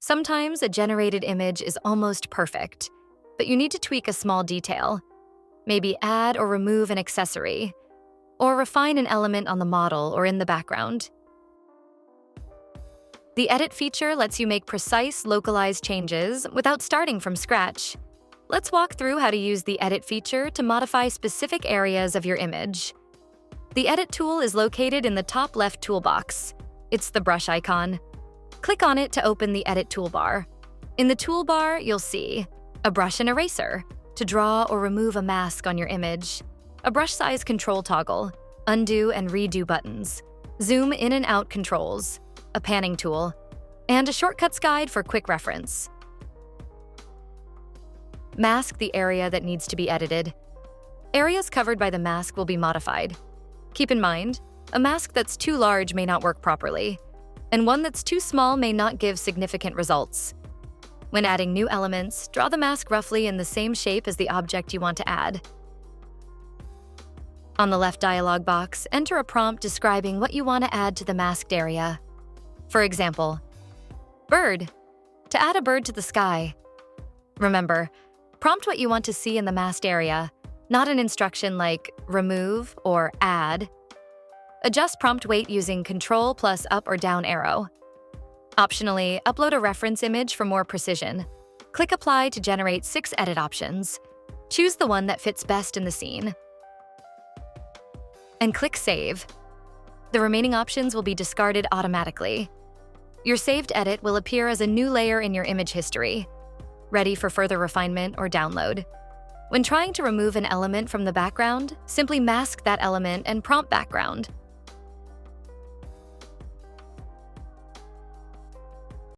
Sometimes a generated image is almost perfect, but you need to tweak a small detail. Maybe add or remove an accessory, or refine an element on the model or in the background. The Edit feature lets you make precise, localized changes without starting from scratch. Let's walk through how to use the Edit feature to modify specific areas of your image. The Edit tool is located in the top left toolbox. It's the brush icon. Click on it to open the Edit toolbar. In the toolbar, you'll see a brush and eraser to draw or remove a mask on your image, a brush size control toggle, undo and redo buttons, zoom in and out controls, a panning tool, and a shortcuts guide for quick reference. Mask the area that needs to be edited. Areas covered by the mask will be modified. Keep in mind, a mask that's too large may not work properly, and one that's too small may not give significant results. When adding new elements, draw the mask roughly in the same shape as the object you want to add. On the left dialog box, enter a prompt describing what you want to add to the masked area. For example, bird, to add a bird to the sky. Remember, prompt what you want to see in the masked area, not an instruction like remove or add. Adjust prompt weight using Control plus up or down arrow. Optionally, upload a reference image for more precision. Click Apply to generate 6 edit options. Choose the one that fits best in the scene. And click Save. The remaining options will be discarded automatically. Your saved edit will appear as a new layer in your image history, ready for further refinement or download. When trying to remove an element from the background, simply mask that element and prompt background